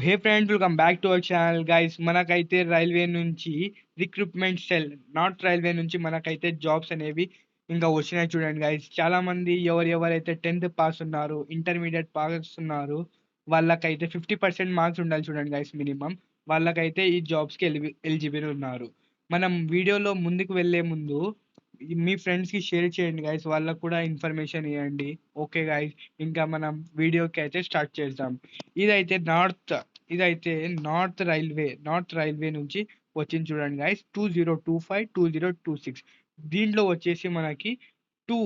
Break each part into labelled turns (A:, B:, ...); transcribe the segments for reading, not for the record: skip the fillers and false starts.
A: Hey friends, welcome back to our channel guys. మనకైతే railway నుంచి recruitment cell, not railway నుంచి మనకైతే jobs అనేవి ఇంకా వచ్చినాయి చూడండి గైస్. చాలా మంది ఎవరైతే 10th పాస్ ఉన్నారు, ఇంటర్మీడియట్ పాస్ ఉన్నారు, వాళ్ళకైతే 50% మార్క్స్ ఉండాలి చూడండి గైస్ మినిమం. వాళ్ళకైతే ఈ జాబ్స్కి ఎలిజిబుల్ ఉన్నారు. మనం వీడియోలో ముందుకు వెళ్ళే ముందు మీ ఫ్రెండ్స్కి షేర్ చేయండి గైస్, వాళ్ళకు కూడా ఇన్ఫర్మేషన్ ఇవ్వండి. ఓకే గైస్, ఇంకా మనం వీడియోకి అయితే స్టార్ట్ చేద్దాం. ఇదైతే ఇదైతే నార్త్ రైల్వే నుంచి వచ్చింది చూడండి గైస్. 2025-2026 దీంట్లో వచ్చేసి మనకి టూ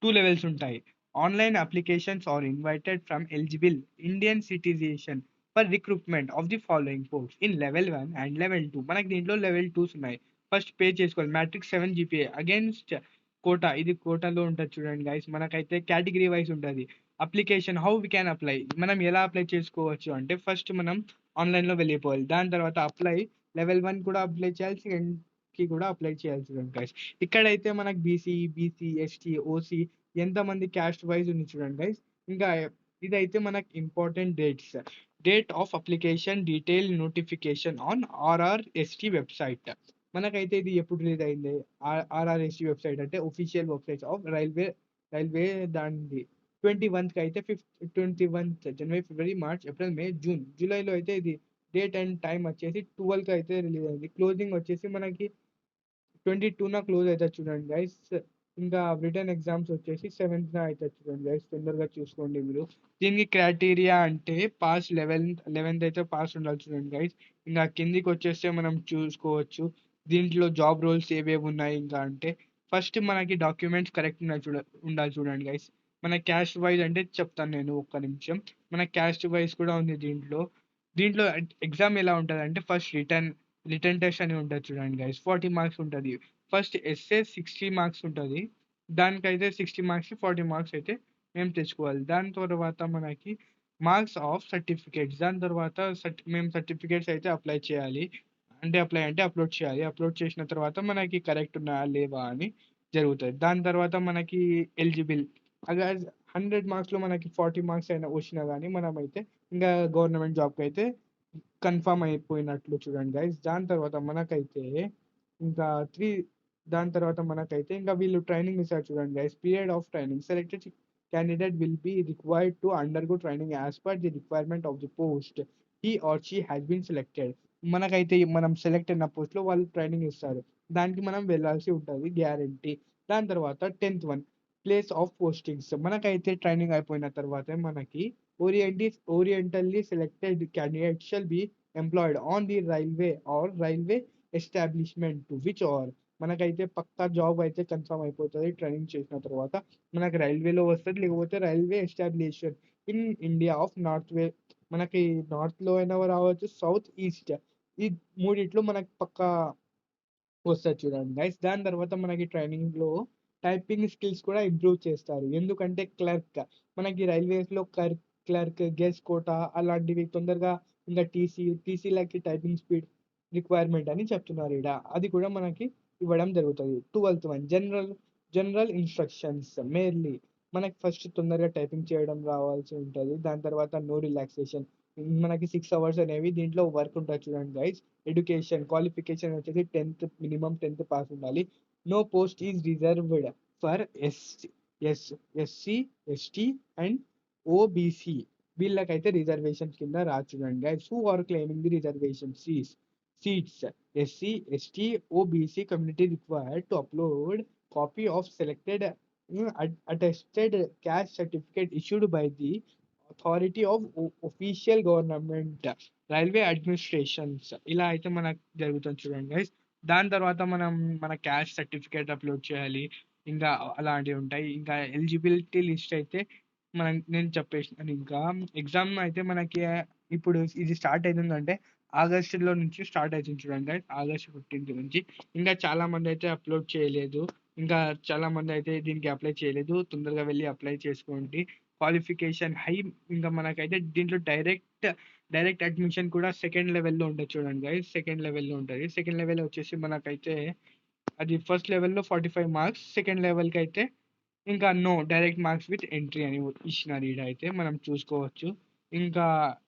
A: టూ లెవెల్స్ ఉంటాయి. Online applications are invited from eligible Indian citizen for recruitment of the following post in level 1 and level 2. మనకి దీంట్లో లెవెల్ 2s ఉన్నాయి. ఫస్ట్ పే చేసుకోవాలి. మ్యాట్రిక్స్ 7 GPA అగేన్స్ట్ కోటా, ఇది కోటాలో ఉంటుంది చూడండి గైస్. మనకైతే కేటగిరీ వైజ్ ఉంటుంది. Application how we can apply, మనం ఎలా అప్లై చేసుకోవచ్చు అంటే ఫస్ట్ మనం ఆన్లైన్లో వెళ్ళిపోవాలి. దాని తర్వాత అప్లై లెవెల్ 1 కూడా అప్లై చేయాలి, సెకండ్కి కూడా అప్లై చేయాలి చూడండి గైస్. ఇక్కడైతే మనకు బీసీ, ఎస్టీ, ఓసీ ఎంతమంది క్యాస్ట్ వైజ్ ఉంది చూడండి గైస్. ఇంకా ఇదైతే మనకు important date of application detail notification on RRST website. మనకైతే ఇది ఎప్పుడు రిలీజ్ అయింది? RRST వెబ్సైట్ అంటే ఒఫీషియల్ వెబ్సైట్ ఆఫ్ రైల్వే దాని 21కి అయితే 21th జనవరి, ఫిబ్రవరి, మార్చ్, ఏప్రిల్, మే, జూన్, జూలైలో అయితే ఇది డేట్ అండ్ టైం వచ్చేసి 12కి అయితే రిలీజ్ అయింది. క్లోజింగ్ వచ్చేసి మనకి 22న క్లోజ్ అవుతుంది చూడండి గైస్. ఇంకా రిటర్న్ ఎగ్జామ్స్ వచ్చేసి 7th అవుతుంది చూడండి గైస్. తొందరగా చూసుకోండి మీరు. దీనికి క్రైటీరియా అంటే పాస్ 11th అయితే పాస్ ఉండాలి చూడండి గైస్. ఇంకా కిందికి వచ్చేస్తే మనం చూసుకోవచ్చు దీంట్లో జాబ్ రోల్స్ ఏవేవి ఉన్నాయి. ఇంకా అంటే ఫస్ట్ మనకి డాక్యుమెంట్స్ కరెక్ట్ ఉండాలి చూడండి గైస్. మన క్యాస్ట్ వైజ్ అంటే చెప్తాను నేను, ఒక్క నిమిషం. మన క్యాస్ట్ వైజ్ కూడా ఉంది దీంట్లో ఎగ్జామ్ ఎలా ఉంటుంది అంటే ఫస్ట్ రిటర్న్ టెస్ట్ అని ఉంటుంది చూడండి గైస్. 40 మార్క్స్ ఉంటుంది. ఫస్ట్ ఎస్ఏ 60 మార్క్స్ ఉంటుంది. దానికైతే 60 మార్క్స్కి 40 మార్క్స్ అయితే మేము తెచ్చుకోవాలి. దాని తర్వాత మనకి మార్క్స్ ఆఫ్ సర్టిఫికేట్స్, దాని తర్వాత మేము సర్టిఫికేట్స్ అయితే అప్లై చేయాలి. అప్లై అంటే అప్లోడ్ చేయాలి. అప్లోడ్ చేసిన తర్వాత మనకి కరెక్ట్ ఉన్నాయా లేవా అని జరుగుతుంది. దాని తర్వాత మనకి ఎలిజిబుల్ అలా 100 మార్క్స్లో మనకి 40 మార్క్స్ అయినా వచ్చినా కానీ మనమైతే ఇంకా గవర్నమెంట్ జాబ్కి అయితే కన్ఫర్మ్ అయిపోయినట్లు చూడండి గైస్. ఇంకా త్రీ దాని తర్వాత మనకైతే ఇంకా వీళ్ళు ట్రైనింగ్ ఇస్తారు చూడండి guys. Period of training, selected candidate will be required to undergo training as per the requirement of the post he or she has been selected. మనకైతే మనం సెలెక్ట్ అయిన పోస్ట్లో వాళ్ళు ట్రైనింగ్ ఇస్తారు. దానికి మనం వెళ్ళాల్సి ఉంటుంది గ్యారంటీ. దాని తర్వాత 10th one, place of postings. మనకైతే ట్రైనింగ్ అయిపోయిన తర్వాత మనకి originally selected candidate shall be employed on the railway establishment to which are. మనకైతే పక్కా జాబ్ అయితే కన్ఫర్మ్ అయిపోతుంది ట్రైనింగ్ చేసిన తర్వాత. మనకి రైల్వేలో వస్తుంది, లేకపోతే railway establishment in India of మనకి నార్త్లో అయినా రావచ్చు, సౌత్, ఈస్ట్, ఈ మూడిట్లో మనకి పక్కా వస్తుంది చూడండి గైస్. దాని తర్వాత మనకి ట్రైనింగ్లో టైపింగ్ స్కిల్స్ కూడా ఇంప్రూవ్ చేస్తారు. ఎందుకంటే మనకి రైల్వేస్లో క్లర్క్, గెస్ట్ కోటా అలాంటివి తొందరగా ఇంకా టీసీలకి టైపింగ్ స్పీడ్ రిక్వైర్మెంట్ అని చెప్తున్నారు ఇక్కడ. అది కూడా మనకి ఇవ్వడం జరుగుతుంది. 12th one, general instructions merely. మనకి ఫస్ట్ తొందరగా టైపింగ్ చేయడం రావాల్సి ఉంటుంది. దాని తర్వాత నో రిలాక్సేషన్. మనకి 6 hours అనేవి దీంట్లో వర్క్ ఉంటుంది చూడండి గైస్. ఎడ్యుకేషన్ క్వాలిఫికేషన్ వచ్చేసి మినిమం 10th పాస్ ఉండాలి. No post is reserved for SC, ST and OBC. వీళ్ళకైతే రిజర్వేషన్ కింద చూడండి guys. Who are claiming the reservation seats SC, ST, OBC community required to upload copy of selected attested caste certificate issued by the authority of official government railway administrations. ఇలా అయితే మనకు జరుగుతుంది చూడండి guys. దాని తర్వాత మన క్యాస్ట్ సర్టిఫికేట్ అప్లోడ్ చేయాలి. ఇంకా అలాంటివి ఉంటాయి. ఇంకా ఎలిజిబిలిటీ లిస్ట్ అయితే నేను చెప్పేసినాను. ఇంకా ఎగ్జామ్ అయితే మనకి ఇప్పుడు ఇది స్టార్ట్ అవుతుందంటే ఆగస్టులో నుంచి స్టార్ట్ అవుతుంది చూడండి గైస్. ఆగస్ట్ 15th నుంచి. ఇంకా చాలా మంది అయితే అప్లోడ్ చేయలేదు. ఇంకా చాలా మంది అయితే దీనికి అప్లై చేయలేదు. తొందరగా వెళ్ళి అప్లై చేసుకోండి. Qualification high. ఇంకా మనకైతే దీంట్లో డైరెక్ట్ అడ్మిషన్ కూడా సెకండ్ లెవెల్లో ఉంటుంది చూడండి గైస్. సెకండ్ లెవెల్లో ఉంటుంది. సెకండ్ లెవెల్ వచ్చేసి మనకైతే అది ఫస్ట్ లెవెల్లో 45 మార్క్స్, సెకండ్ లెవెల్కి అయితే ఇంకా no direct marks with entry అని ఇచ్చినారు. ఈడ అయితే మనం చూసుకోవచ్చు. ఇంకా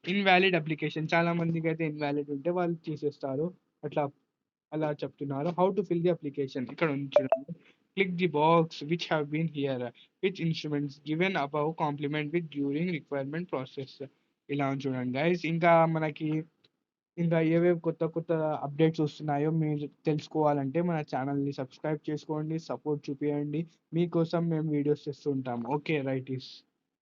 A: ఇన్‌వాలిడ్ అప్లికేషన్ చాలా మందికైతే ఇన్‌వాలిడ్ ఉంటే వాళ్ళు తీసేస్తారు. అట్లా అలా చెప్తున్నారు. How to fill the application ఇక్కడ ఉంది చూడండి. Click the box which have been here. Which instruments given above complement with during requirement process. ఇలా ఉంది చూడండి గైస్. ఇంకా మనకి ఇంకా ఏవేవి కొత్త కొత్త అప్డేట్స్ వస్తున్నాయో మీరు తెలుసుకోవాలంటే మన ఛానల్‌ని సబ్స్క్రైబ్ చేసుకోండి. సపోర్ట్ చూపియండి. మీకోసం మేము వీడియోస్ చేస్తూ ఉంటాం. ఓకే. Right is